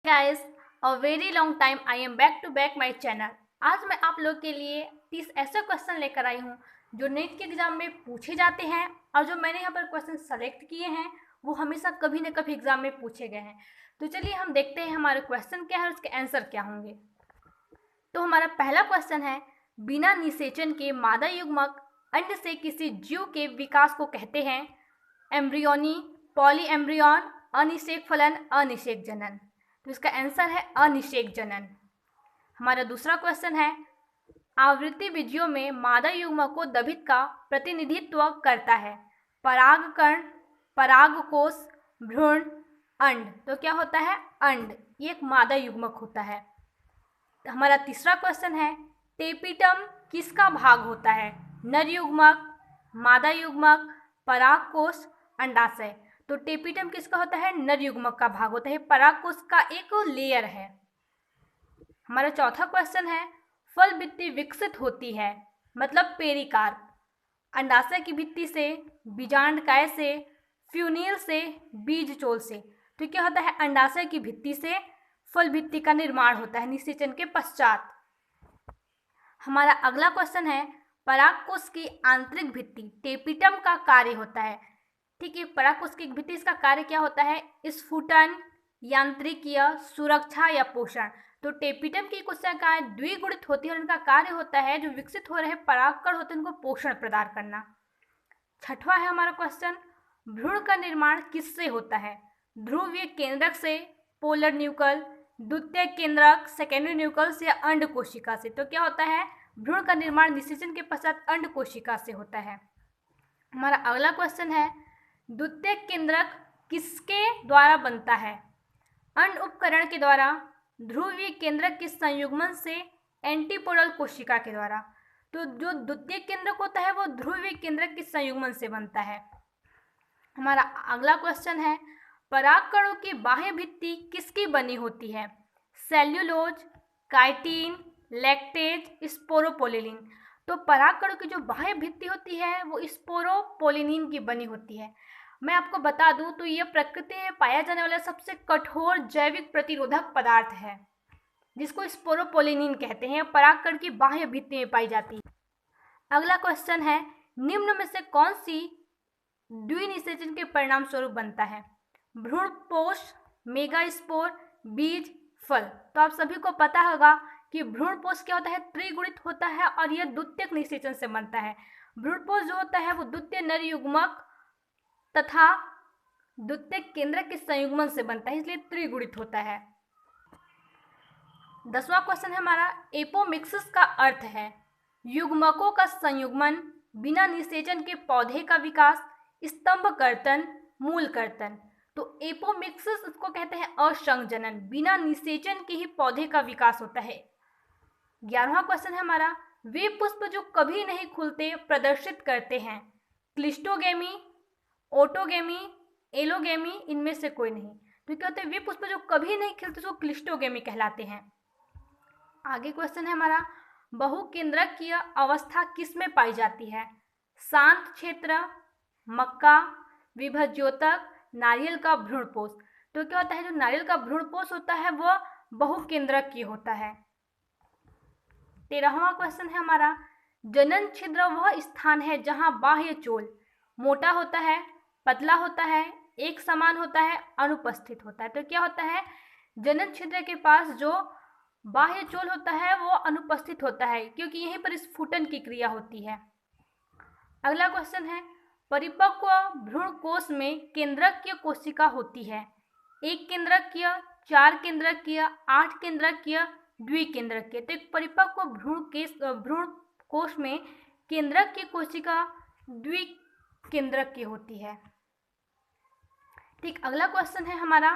Guys, a very long time I am back to back my channel. आज मैं आप लोग के लिए 30 ऐसे क्वेश्चन लेकर आई हूँ जो नेट के एग्जाम में पूछे जाते हैं और जो मैंने यहाँ पर क्वेश्चन सेलेक्ट किए हैं वो हमेशा कभी न कभी एग्जाम में पूछे गए हैं। तो चलिए हम देखते हैं हमारे क्वेश्चन क्या है और उसके आंसर क्या होंगे। तो हमारा पहला क्वेश्चन है, बिना निषेचन के मादा युग्मक अंड से किसी जीव के विकास को कहते हैं? एम्ब्रियोनी, पॉली एम्ब्रियन, अनिषेक फलन, अनिषेक जनन। तो इसका आंसर है अनिषेक जनन। हमारा दूसरा क्वेश्चन है, आवृत्ति विधियों में मादा युग्मक को दभित का प्रतिनिधित्व करता है? परागकण, परागकोश, भ्रूण, अंड। तो क्या होता है? अंड। ये एक मादा युग्मक होता है। हमारा तीसरा क्वेश्चन है, टेपिटम किसका भाग होता है? नर युग्मक, मादा युग्मक, परागकोश, अंडाशय। तो टेपिटम किसका होता है? नर युग्मक का भाग होता है। परागकोश का एक लेयर है। हमारा चौथा क्वेश्चन है, फल भित्ति विकसित होती है मतलब पेरिकार्प अंडाशय की भित्ति से, बीजांडकाय से, फ्यूनिल से, बीजचोल से। तो क्या होता है? अंडाशय की भित्ति से फल भित्ति का निर्माण होता है निषेचन के पश्चात। हमारा अगला क्वेश्चन है, परागकोश की आंतरिक भित्ति टेपिटम का कार्य होता है। ठीक है, परागकोश की भित्ति इसका कार्य क्या होता है? स्फुटन, यांत्रिकीय, सुरक्षा या पोषण। तो टेपिटम की कोशिकाएं द्विगुणित होती है और इनका कार्य होता है जो विकसित हो रहे परागकण होते हैं उनको पोषण प्रदान करना। छठवा है हमारा क्वेश्चन, भ्रूण का निर्माण किससे होता है? ध्रुवीय केंद्रक से, पोलर न्यूक्ल, द्वितीय केंद्रक, सेकेंडरी न्यूक्लियस या अंड कोशिका से। तो क्या होता है? भ्रूण का निर्माण निषेचन के पश्चात अंड कोशिका से होता है। हमारा अगला क्वेश्चन है, द्वितीय केंद्रक किसके द्वारा बनता है? अंड उपकरण के द्वारा, ध्रुवीय केंद्रक के संयुग्मन से, एंटीपोडल कोशिका के द्वारा। तो जो द्वितीय केंद्रक होता है वो ध्रुवीय केंद्रक के संयुग्मन से बनता है। हमारा अगला क्वेश्चन है, परागकणों की बाह्य भित्ति किसकी बनी होती है? Cellulose, chitin, lactase, sporopollenin. तो परागकणों की जो बाह्य भित्ति होती है वो स्पोरोपोलिन की बनी होती है। मैं आपको बता दूं तो यह प्रकृति में पाया जाने वाला सबसे कठोर जैविक प्रतिरोधक पदार्थ है जिसको स्पोरोपोलिन कहते हैं। परागकण की बाह्य भित्ति में पाई जाती है। अगला क्वेश्चन है, निम्न में से कौन सी द्विनिषेचन के परिणाम स्वरूप बनता है? भ्रूणपोष, मेगास्पोर, बीज, फल। तो आप सभी को पता होगा कि भ्रूणपोष क्या होता है? त्रिगुणित होता है और यह द्वितीयक निषेचन से बनता है। भ्रूणपोष जो होता है वो द्वितीय नर युग्मक तथा द्वितीय केंद्रक के संयुग्मन से बनता है, इसलिए त्रिगुणित होता है। 10वां क्वेश्चन है हमारा, एपोमिक्सिस का अर्थ है युग्मकों का संयुग्मन, बिना निषेचन के पौधे का विकास, स्तंभ कर्तन, मूल कर्तन। तो एपोमिक्सिस इसको कहते हैं असंजनन, बिना निषेचन के ही पौधे का विकास होता है। 11वां क्वेश्चन है हमारा, वे पुष्प जो कभी नहीं खुलते प्रदर्शित करते हैं? क्लिस्टोगेमी, ओटोगेमी, एलोगेमी, इनमें से कोई नहीं। तो क्या होते हैं? वे पुष्प जो कभी नहीं खिलते उसको क्लिस्टोगेमी कहलाते हैं। आगे क्वेश्चन है हमारा, बहुकेंद्रकीय अवस्था किस में पाई जाती है? शांत क्षेत्र, मक्का, विभज्योतक, नारियल का भ्रूणपोष। तो क्या होता है? जो नारियल का भ्रूणपोष होता है वह बहुकेंद्रकीय होता है। 13वां क्वेश्चन है हमारा, जनन छिद्र वह स्थान है जहां बाह्य चोल मोटा होता है, पतला होता है, एक समान होता है, अनुपस्थित होता है। तो क्या होता है? जनन छिद्र के पास जो बाह्य चोल होता है वो अनुपस्थित होता है क्योंकि यहीं पर स्फुटन की क्रिया होती है। अगला क्वेश्चन है, परिपक्व भ्रूण कोश में केंद्रकीय कोशिका होती है? एक केंद्रकीय, 4 केंद्रकीय, 8 केंद्रकीय, द्विकेंद्रकीय। तो एक परिपक्व भ्रूण कोश में केंद्रकीय कोशिका द्विकेंद्रकीय होती है। ठीक, अगला क्वेश्चन है हमारा,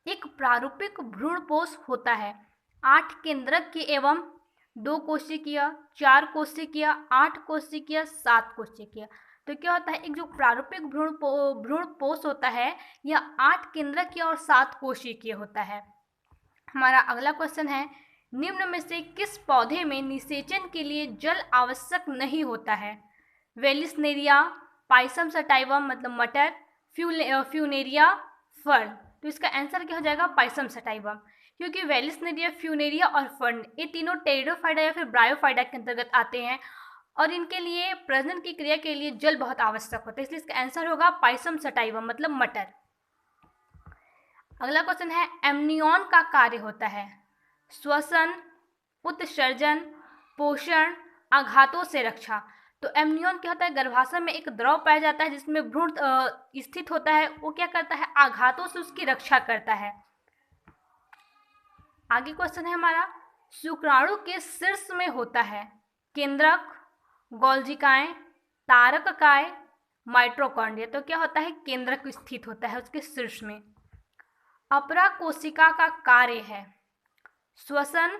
एक प्रारूपिक भ्रूणपोष होता है 8 केंद्रकीय एवं 2 कोशिकीय, 4 कोशिकीय, 8 कोशिकीय, 7 कोशिकीय। तो क्या होता है? एक जो प्रारूपिक भ्रूणपोष होता है यह 8 केंद्रकीय और 7 कोशिकीय होता है। हमारा अगला क्वेश्चन है, निम्न में से किस पौधे में निषेचन के लिए जल आवश्यक नहीं होता है? वेलिसनेरिया, पाइसम सटाइवम मतलब मटर, फ्यूनेरिया फर्न। तो इसका आंसर क्या हो जाएगा? पाइसम सटाइवम, क्योंकि वेलिसनेरिया, फ्यूनेरिया और फर्न ये तीनों टेरिडोफाइटा या फिर ब्रायोफाइटा के अंतर्गत आते हैं और इनके लिए प्रजनन की क्रिया के लिए जल बहुत आवश्यक होता है, इसलिए इसका आंसर होगा पाइसम सटाइवम मतलब मटर। अगला क्वेश्चन है, एमनियॉन का कार्य होता है श्वसन, उत्सर्जन, पोषण, आघातों से रक्षा। तो एमनियॉन क्या होता है? गर्भाशय में एक द्रव पाया जाता है जिसमें भ्रूण स्थित होता है, वो क्या करता है? आघातों से उसकी रक्षा करता है। आगे क्वेश्चन है हमारा, शुक्राणु के शीर्ष में होता है केंद्रक, गोल्जिकाएं, तारककाय, माइटोकॉन्ड्रिया। तो क्या होता है? केंद्रक स्थित होता है उसके शीर्ष में। अपरा कोशिका का कार्य है श्वसन,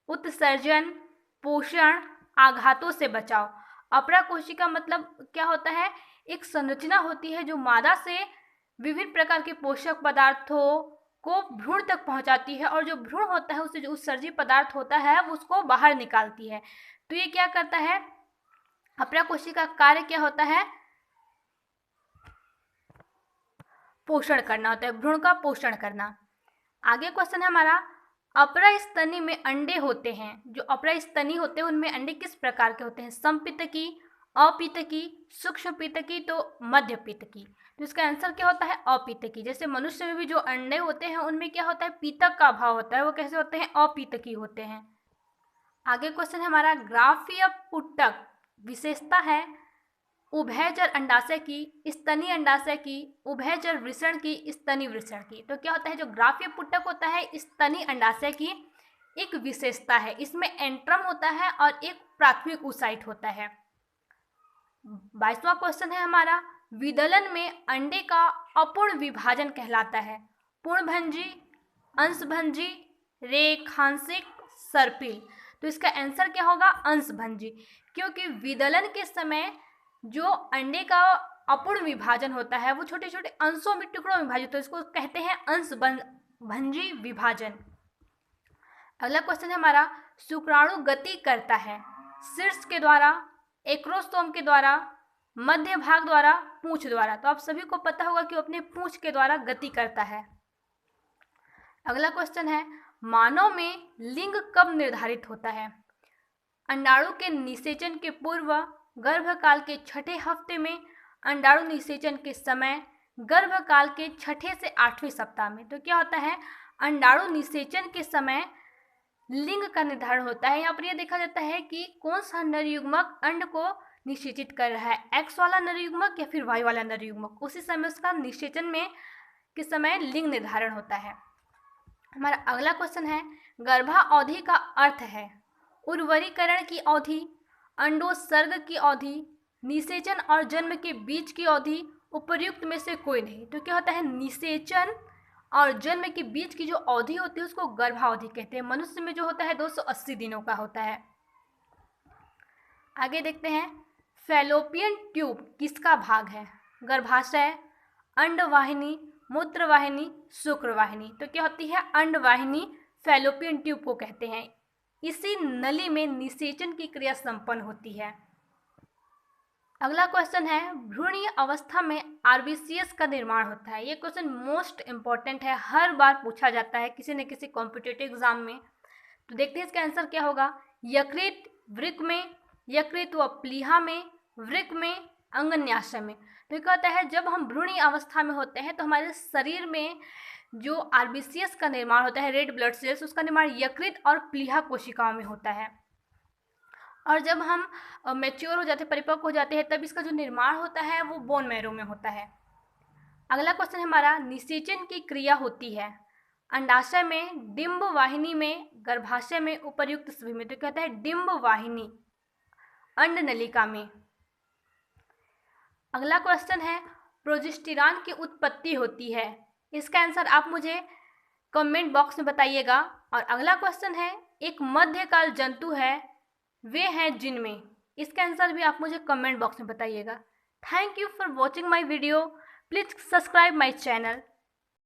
उत्सर्जन, पोषण, आघातों से बचाव। अपरा कोशिका मतलब क्या होता है? एक संरचना होती है जो मादा से विभिन्न प्रकार के पोषक पदार्थों को भ्रूण तक पहुंचाती है और जो भ्रूण होता है उससे जो उत्सर्जित पदार्थ होता है वो उसको बाहर निकालती है। तो ये क्या करता है? अपरा कोशिका का कार्य क्या होता है? पोषण करना होता है, भ्रूण का पोषण करना। आगे क्वेश्चन है हमारा, अपरास्तनी में अंडे होते हैं, जो अपरास्तनी होते हैं उनमें अंडे किस प्रकार के होते हैं? समपितकी, अपितकी, सूक्ष्म पितकी, तो मध्य पितकी। तो इसका आंसर क्या होता है? अपितकी। जैसे मनुष्य में भी जो अंडे होते हैं उनमें क्या होता है? पीतक का अभाव होता है, वो कैसे होते हैं? अपितकी होते हैं। आगे क्वेश्चन है हमारा, ग्राफीय पुटक विशेषता है उभयचर अंडाशय की, स्तनी अंडाशय की, उभयचर वृषण की, स्तनी वृषण की। तो क्या होता है? जो ग्राफीय पुटक होता है स्तनी अंडाशय की एक विशेषता है, इसमें एंट्रम होता है और एक प्राथमिक oocyte होता है। 22वां क्वेश्चन है हमारा, विदलन में अंडे का अपूर्ण विभाजन कहलाता है पूर्णभंजी, अंशभंजी, रेखांशिक, सर्पिल। तो इसका आंसर क्या होगा? अंशभंजी, क्योंकि विदलन के समय जो अंडे का अपूर्ण विभाजन होता है वो छोटे छोटे अंशों में, टुकड़ों में विभाजित होता है, इसको कहते हैं अंशभंजी विभाजन। अगला क्वेश्चन है हमारा, शुक्राणु गति करता है शीर्ष के द्वारा, एक्रोसोम के द्वारा, मध्य भाग द्वारा, पूंछ द्वारा। तो आप सभी को पता होगा कि वो अपने पूंछ के द्वारा गति करता है। अगला क्वेश्चन है, मानव में लिंग कब निर्धारित होता है? अंडाणु के निषेचन के पूर्व, गर्भकाल के छठे हफ्ते में, अंडाणु निषेचन के समय, गर्भकाल के छठे से 8वें सप्ताह में। तो क्या होता है? अंडाणु निषेचन के समय लिंग का निर्धारण होता है। यहाँ पर यह देखा जाता है कि कौन सा नर युग्मक अंड को निषेचित कर रहा है, एक्स वाला नर युग्मक या फिर वाई वाला नर युग्मक, उसी समय उसका निषेचन में के समय लिंग निर्धारण होता है। हमारा अगला क्वेश्चन है, गर्भावधि का अर्थ है उर्वरीकरण की अवधि, अंडोत्सर्ग की अवधि, निषेचन और जन्म के बीच की अवधि, उपर्युक्त में से कोई नहीं। तो क्या होता है? निषेचन और जन्म के बीच की जो अवधि होती है उसको गर्भावधि कहते हैं। मनुष्य में जो होता है 280 दिनों का होता है। आगे देखते हैं, फैलोपियन ट्यूब किसका भाग है? गर्भाशय, अंडवाहिनी, मूत्रवाहिनी, शुक्रवाहिनी। तो क्या होती है? अंडवाहिनी फैलोपियन ट्यूब को कहते हैं। इसी नली में निषेचन की क्रिया संपन्न होती है। अगला क्वेश्चन है, भ्रूणीय अवस्था में आरबीसीएस का निर्माण होता है। ये क्वेश्चन मोस्ट इंपॉर्टेंट है, हर बार पूछा जाता है किसी न किसी कॉम्पिटिटिव एग्जाम में। तो देखते हैं इसका आंसर क्या होगा। यकृत वृक्क में, यकृत व प्लीहा में, वृक्क में, अंगन्याशय में। तो क्या होता है? जब हम भ्रूणीय अवस्था में होते हैं तो हमारे शरीर में जो आरबीसीएस का निर्माण होता है, रेड ब्लड सेल्स, उसका निर्माण यकृत और प्लीहा कोशिकाओं में होता है। और जब हम मैच्योर हो जाते हैं, परिपक्व हो जाते हैं, तब इसका जो निर्माण होता है वो बोन मैरो में होता है। अगला क्वेश्चन हमारा, निषेचन की क्रिया होती है अंडाशय में, डिंब वाहिनी में, गर्भाशय में, उपर्युक्त सभी में। तो कहता है डिंब वाहिनी, अंड नलिका में। अगला क्वेश्चन है, प्रोजेस्टेरॉन की उत्पत्ति होती है। इसका आंसर आप मुझे कमेंट बॉक्स में बताइएगा। और अगला क्वेश्चन है, एक मध्यकाल जंतु है, वे हैं जिनमें। इसका आंसर भी आप मुझे कमेंट बॉक्स में बताइएगा। Thank you for watching my video. Please subscribe my channel.